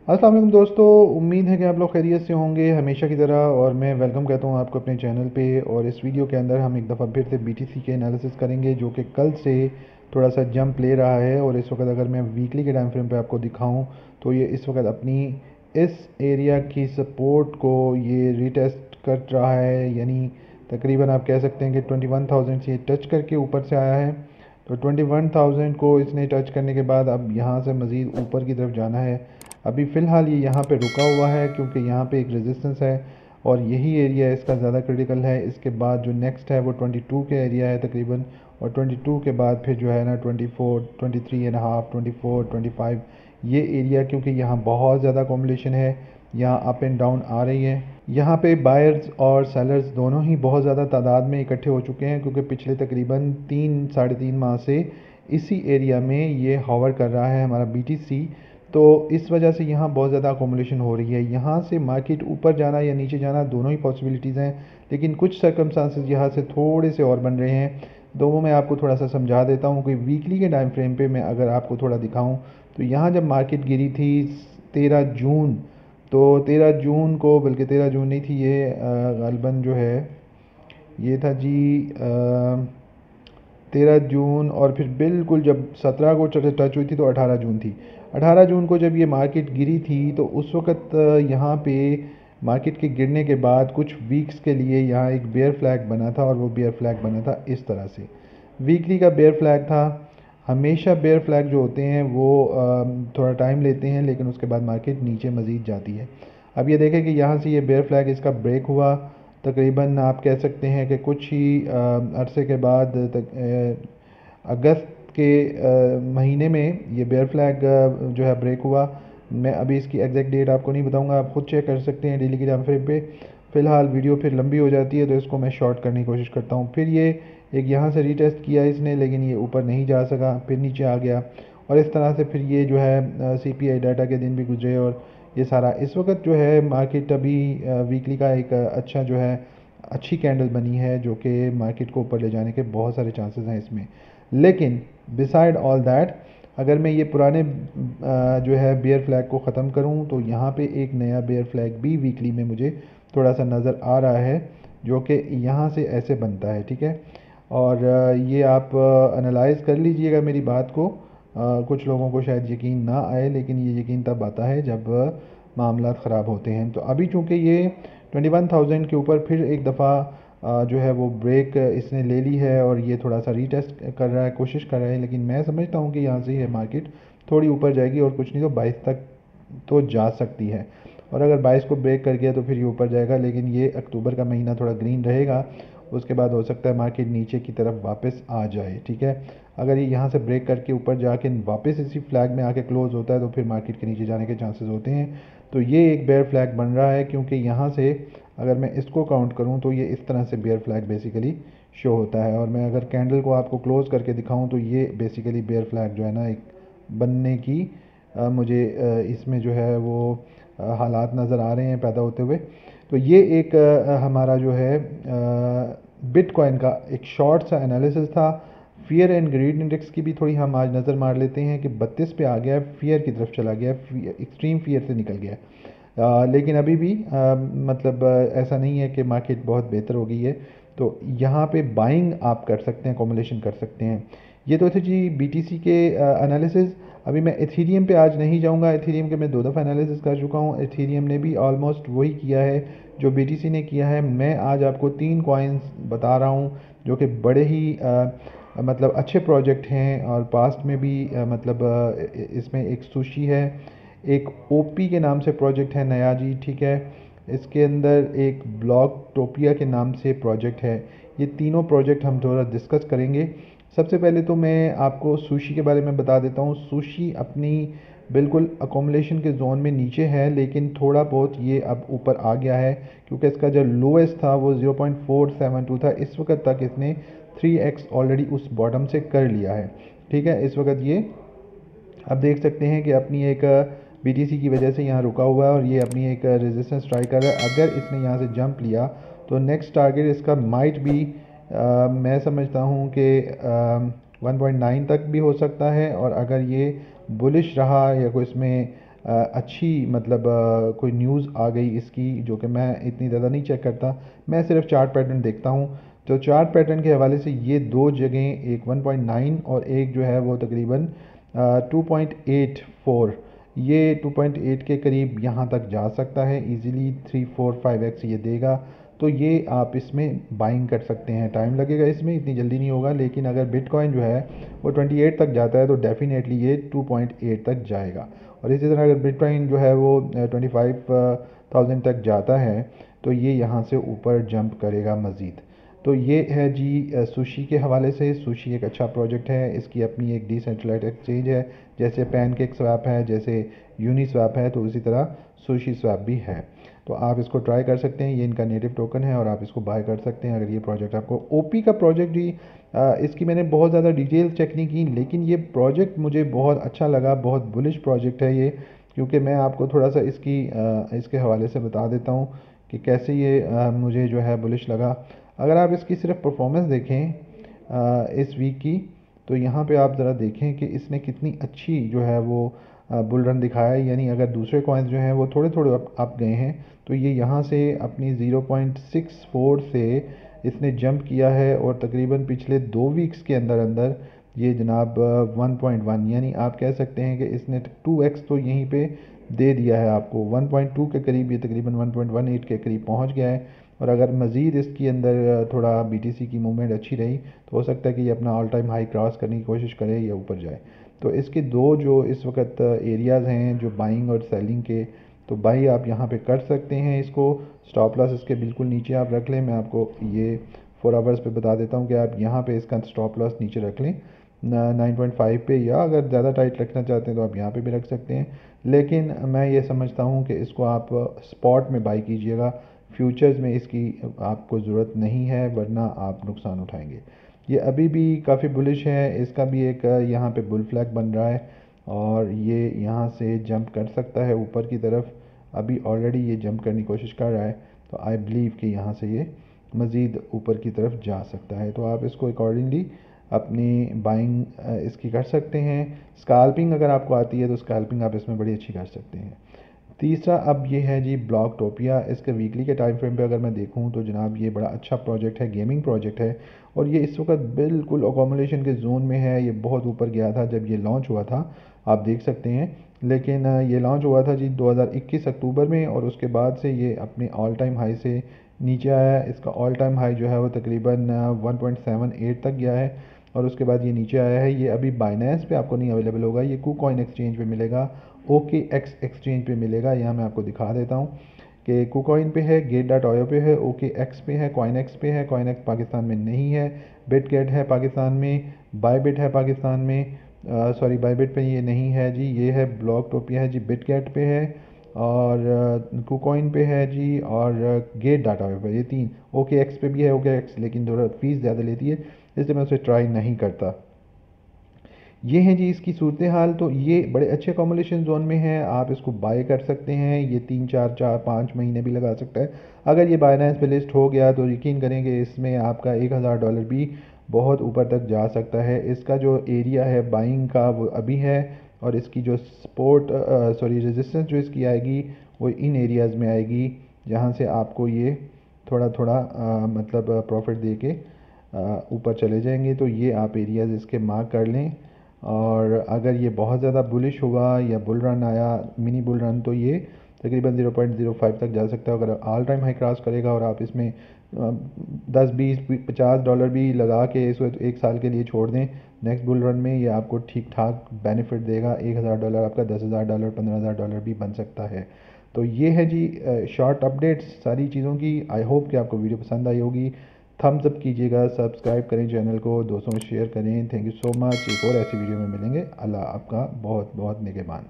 अस्सलाम वालेकुम दोस्तों, उम्मीद है कि आप लोग खैरियत से होंगे हमेशा की तरह। और मैं वेलकम कहता हूं आपको अपने चैनल पे। और इस वीडियो के अंदर हम एक दफ़ा फिर से बीटीसी के एनालिसिस करेंगे, जो कि कल से थोड़ा सा जंप ले रहा है। और इस वक्त अगर मैं वीकली के टाइम फ्रेम पे आपको दिखाऊं तो ये इस वक्त अपनी इस एरिया की सपोर्ट को ये रीटेस्ट कर रहा है, यानी तकरीबन आप कह सकते हैं कि 21,000 से टच करके ऊपर से आया है। तो 21,000 को इसने टच करने के बाद अब यहाँ से मज़ीद ऊपर की तरफ जाना है। अभी फ़िलहाल ये यहाँ पे रुका हुआ है क्योंकि यहाँ पे एक रेजिस्टेंस है और यही एरिया इसका ज़्यादा क्रिटिकल है। इसके बाद जो नेक्स्ट है वो 22 के एरिया है तकरीबन। और 22 के बाद फिर जो है ना 24, 23.5, 24, 25 ये एरिया, क्योंकि यहाँ बहुत ज़्यादा कॉम्बिनेशन है, यहाँ अप एंड डाउन आ रही है। यहाँ पे बायर्स और सेलर्स दोनों ही बहुत ज़्यादा तादाद में इकट्ठे हो चुके हैं, क्योंकि पिछले तकरीबन 3 साढ़े 3 माह से इसी एरिया में ये हॉवर कर रहा है हमारा बीटीसी। तो इस वजह से यहाँ बहुत ज़्यादा अकोमोडेशन हो रही है। यहाँ से मार्केट ऊपर जाना या नीचे जाना दोनों ही पॉसिबिलिटीज़ हैं, लेकिन कुछ सर्कमस्टांसेस यहाँ से थोड़े से और बन रहे हैं। तो वो मैं आपको थोड़ा सा समझा देता हूँ कि वीकली के टाइम फ्रेम पे मैं अगर आपको थोड़ा दिखाऊँ तो यहाँ जब मार्केट गिरी थी 13 जून, तो 13 जून को, बल्कि 13 जून नहीं थी ये, गालिबन जो है ये था जी 13 जून। और फिर बिल्कुल जब 17 को टच हुई थी तो 18 जून थी। 18 जून को जब ये मार्केट गिरी थी तो उस वक़्त यहाँ पे मार्केट के गिरने के बाद कुछ वीक्स के लिए यहाँ एक बेयर फ्लैग बना था, और वो बेयर फ्लैग बना था इस तरह से। वीकली का बेयर फ्लैग था। हमेशा बेयर फ्लैग जो होते हैं वो थोड़ा टाइम लेते हैं, लेकिन उसके बाद मार्केट नीचे मज़ीद जाती है। अब ये देखें कि यहाँ से ये बेयर फ्लैग इसका ब्रेक हुआ। तकरीबन आप कह सकते हैं कि कुछ ही अरसे के बाद अगस्त के महीने में ये बेयर फ्लैग जो है ब्रेक हुआ। मैं अभी इसकी एग्जैक्ट डेट आपको नहीं बताऊंगा, आप खुद चेक कर सकते हैं डेली की टाइम फ्रेम पे। फ़िलहाल वीडियो फिर लंबी हो जाती है तो इसको मैं शॉर्ट करने की कोशिश करता हूँ। फिर ये एक यहाँ से रीटेस्ट किया इसने, लेकिन ये ऊपर नहीं जा सका, फिर नीचे आ गया। और इस तरह से फिर ये जो है सीपीआई डाटा के दिन भी गुजरे। और ये सारा इस वक्त जो है मार्केट अभी वीकली का एक अच्छा जो है अच्छी कैंडल बनी है, जो कि मार्केट को ऊपर ले जाने के बहुत सारे चांसेस हैं इसमें। लेकिन बिसाइड ऑल दैट, अगर मैं ये पुराने जो है बेयर फ्लैग को ख़त्म करूं तो यहाँ पे एक नया बेयर फ्लैग भी वीकली में मुझे थोड़ा सा नज़र आ रहा है, जो कि यहाँ से ऐसे बनता है, ठीक है। और ये आप एनालाइज कर लीजिएगा मेरी बात को। कुछ लोगों को शायद यकीन ना आए, लेकिन ये यकीन तब आता है जब मामला ख़राब होते हैं। तो अभी चूँकि ये 21,000 के ऊपर फिर एक दफ़ा जो है वो ब्रेक इसने ले ली है, और ये थोड़ा सा रीटेस्ट कर रहा है, कोशिश कर रहा है। लेकिन मैं समझता हूँ कि यहाँ से ये मार्केट थोड़ी ऊपर जाएगी, और कुछ नहीं तो 22 तक तो जा सकती है। और अगर 22 को ब्रेक कर गया तो फिर ये ऊपर जाएगा, लेकिन ये अक्टूबर का महीना थोड़ा ग्रीन रहेगा। उसके बाद हो सकता है मार्केट नीचे की तरफ वापस आ जाए, ठीक है। अगर ये यहाँ से ब्रेक करके ऊपर जाके वापस इसी फ्लैग में आके क्लोज होता है तो फिर मार्केट के नीचे जाने के चांसेस होते हैं। तो ये एक बेयर फ्लैग बन रहा है, क्योंकि यहाँ से अगर मैं इसको काउंट करूँ तो ये इस तरह से बेयर फ्लैग बेसिकली शो होता है। और मैं अगर कैंडल को आपको क्लोज करके दिखाऊँ तो ये बेसिकली बेयर फ्लैग जो है ना एक बनने की मुझे इसमें जो है वो हालात नज़र आ रहे हैं पैदा होते हुए। तो ये एक हमारा जो है बिटकॉइन का एक शॉर्ट सा एनालिसिस था। फियर एंड ग्रीड इंडेक्स की भी थोड़ी हम आज नज़र मार लेते हैं कि 32 पे आ गया है, फियर की तरफ चला गया है, एक्सट्रीम फियर से निकल गया है। लेकिन अभी भी मतलब ऐसा नहीं है कि मार्केट बहुत बेहतर हो गई है। तो यहाँ पे बाइंग आप कर सकते हैं, अकोमोडेशन कर सकते हैं। ये तो थे जी बीटीसी के एनालिसिस। अभी मैं एथीरियम पे आज नहीं जाऊंगा। एथीरियम के मैं 2 दफ़ा एनालिसिस कर चुका हूँ। एथीरियम ने भी ऑलमोस्ट वही किया है जो बीटीसी ने किया है। मैं आज आपको 3 कॉइन्स बता रहा हूँ जो कि बड़े ही मतलब अच्छे प्रोजेक्ट हैं, और पास्ट में भी मतलब इसमें एक सुशी है, एक ओपी के नाम से प्रोजेक्ट है नया जी, ठीक है। इसके अंदर एक ब्लॉक टोपिया के नाम से प्रोजेक्ट है। ये तीनों प्रोजेक्ट हम थोड़ा डिस्कस करेंगे। सबसे पहले तो मैं आपको सुशी के बारे में बता देता हूँ। सुशी अपनी बिल्कुल अकोमोडेशन के जोन में नीचे है, लेकिन थोड़ा बहुत ये अब ऊपर आ गया है, क्योंकि इसका जो लोएस्ट था वो 0.472 था। इस वक्त तक इसने 3x ऑलरेडी उस बॉटम से कर लिया है, ठीक है। इस वक्त ये आप देख सकते हैं कि अपनी एक बीटीसी की वजह से यहाँ रुका हुआ है, और ये अपनी एक रेजिस्टेंस ट्राई कर रहा है। अगर इसने यहाँ से जंप लिया तो नेक्स्ट टारगेट इसका माइट भी मैं समझता हूँ कि 1.9 तक भी हो सकता है। और अगर ये बुलिश रहा या कोई इसमें अच्छी मतलब कोई न्यूज़ आ गई इसकी, जो कि मैं इतनी ज़्यादा नहीं चेक करता, मैं सिर्फ चार्ट पैटर्न देखता हूँ। तो चार्ट पैटर्न के हवाले से ये दो जगह, एक 1.9 और एक जो है वो तकरीबन 2.84, ये 2.8 के करीब यहाँ तक जा सकता है इजीली, 3-4-5x ये देगा। तो ये आप इसमें बाइंग कर सकते हैं। टाइम लगेगा इसमें, इतनी जल्दी नहीं होगा, लेकिन अगर बिटकॉइन जो है वो 28 तक जाता है तो डेफिनेटली ये 2.8 तक जाएगा। और इसी तरह अगर बिटकॉइन जो है वो 25,000 तक जाता है तो ये यहाँ से ऊपर जंप करेगा मज़ीद। तो ये है जी सुशी के हवाले से। सुशी एक अच्छा प्रोजेक्ट है, इसकी अपनी एक डिसेंट्रलाइज्ड एक्सचेंज है, जैसे पैनकेक स्वैप है, जैसे यूनी स्वैप है, तो उसी तरह सुशी स्वैप भी है। तो आप इसको ट्राई कर सकते हैं, ये इनका नेटिव टोकन है और आप इसको बाय कर सकते हैं अगर ये प्रोजेक्ट आपको। ओपी का प्रोजेक्ट जी, इसकी मैंने बहुत ज़्यादा डिटेल चेक नहीं की, लेकिन ये प्रोजेक्ट मुझे बहुत अच्छा लगा, बहुत बुलिश प्रोजेक्ट है ये। क्योंकि मैं आपको थोड़ा सा इसके हवाले से बता देता हूँ कि कैसे ये मुझे जो है बुलिश लगा। अगर आप इसकी सिर्फ परफॉर्मेंस देखें इस वीक की, तो यहाँ पे आप ज़रा देखें कि इसने कितनी अच्छी जो है वो बुल रन दिखाया है। यानी अगर दूसरे कॉइन्स जो हैं वो थोड़े थोड़े अप गए हैं, तो ये यहाँ से अपनी 0.64 से इसने जंप किया है और तकरीबन पिछले 2 वीक्स के अंदर अंदर ये जनाब 1.1, यानी आप कह सकते हैं कि इसने 2x तो यहीं पे दे दिया है आपको। 1.2 के करीब ये तकरीबन 1.18 के करीब पहुंच गया है। और अगर मज़ीद इसकी अंदर थोड़ा बीटीसी की मूवमेंट अच्छी रही तो हो सकता है कि ये अपना ऑल टाइम हाई क्रॉस करने की कोशिश करे या ऊपर जाए। तो इसके दो जो इस वक्त एरियाज़ हैं जो बाइंग और सेलिंग के, तो बाई आप यहाँ पे कर सकते हैं इसको। स्टॉप लॉस इसके बिल्कुल नीचे आप रख लें। मैं आपको ये 4 आवर्स पे बता देता हूँ कि आप यहाँ पे इसका स्टॉप लॉस नीचे रख लें 9.5 पे, या अगर ज़्यादा टाइट रखना चाहते हैं तो आप यहाँ पे भी रख सकते हैं। लेकिन मैं ये समझता हूँ कि इसको आप स्पॉट में बाई कीजिएगा, फ्यूचर्स में इसकी आपको ज़रूरत नहीं है, वरना आप नुकसान उठाएंगे। ये अभी भी काफ़ी बुलिश है, इसका भी एक यहाँ पे बुल फ्लैग बन रहा है और ये यहाँ से जंप कर सकता है ऊपर की तरफ। अभी ऑलरेडी ये जंप करने की कोशिश कर रहा है, तो आई बिलीव कि यहाँ से ये मज़ीद ऊपर की तरफ जा सकता है। तो आप इसको अकॉर्डिंगली अपनी बाइंग इसकी कर सकते हैं। स्कैल्पिंग अगर आपको आती है तो स्कैल्पिंग आप इसमें बड़ी अच्छी कर सकते हैं। तीसरा अब ये है जी ब्लॉकटोपिया। इसके वीकली के टाइम फ्रेम पे अगर मैं देखूं तो जनाब ये बड़ा अच्छा प्रोजेक्ट है, गेमिंग प्रोजेक्ट है, और ये इस वक्त बिल्कुल अकोमोलेशन के जोन में है। ये बहुत ऊपर गया था जब ये लॉन्च हुआ था, आप देख सकते हैं। लेकिन ये लॉन्च हुआ था जी 2021 अक्टूबर में, और उसके बाद से ये अपने ऑल टाइम हाई से नीचे आया है। इसका ऑल टाइम हाई जो है वो तकरीबन 1.78 तक गया है, और उसके बाद ये नीचे आया है। ये अभी बाइनेंस पे आपको नहीं अवेलेबल होगा, ये कूकॉइन एक्सचेंज पे मिलेगा, OKX एक्सचेंज पे मिलेगा। यहाँ मैं आपको दिखा देता हूँ कि कूकॉइन पे है, गेट.आईओ पे है, OKX पे है, कॉइनएक्स पे है। कॉइनएक्स पाकिस्तान में नहीं है, बिटगेट है पाकिस्तान में, बायबिट है पाकिस्तान में, सॉरी बायबिट पे ये नहीं है जी, ये है ब्लॉकटोपिया है जी, बिटगेट पे है, और कूकॉइन पे है जी, और गेट.आईओ पे। ये तीन, OKX पे भी है, OKX लेकिन थोड़ा फीस ज़्यादा लेती है, इसलिए मैं उसे ट्राई नहीं करता। ये है जी इसकी सूरत हाल। तो ये बड़े अच्छे अकोमोडेशन जोन में है, आप इसको बाय कर सकते हैं। ये 3-4-5 महीने भी लगा सकता है। अगर ये बाइनेंस पे लिस्ट हो गया तो यकीन करेंगे इसमें आपका $1,000 भी बहुत ऊपर तक जा सकता है। इसका जो एरिया है बाइंग का वो अभी है, और इसकी जो सपोर्ट सॉरी रेजिस्टेंस जो इसकी आएगी वो इन एरियाज़ में आएगी, जहाँ से आपको ये थोड़ा थोड़ा मतलब प्रॉफिट दे के ऊपर चले जाएंगे। तो ये आप एरियाज़ इसके मार्क कर लें। और अगर ये बहुत ज़्यादा बुलिश हुआ या बुल रन आया, मिनी बुल रन, तो ये तकरीबन 0.05 तक जा सकता है। अगर ऑल टाइम हाई क्रॉस करेगा और आप इसमें 10-20-50 डॉलर भी लगा के इसको 1 साल के लिए छोड़ दें नेक्स्ट बुल रन में, ये आपको ठीक ठाक बेनिफिट देगा। $1,000 आपका $10,000 $15,000 भी बन सकता है। तो ये है जी शॉर्ट अपडेट्स सारी चीज़ों की। आई होप कि आपको वीडियो पसंद आई होगी। थम्स अप कीजिएगा, सब्सक्राइब करें चैनल को, दोस्तों में शेयर करें। Thank you so much. एक और ऐसी वीडियो में मिलेंगे। अल्लाह आपका बहुत बहुत निगहबान।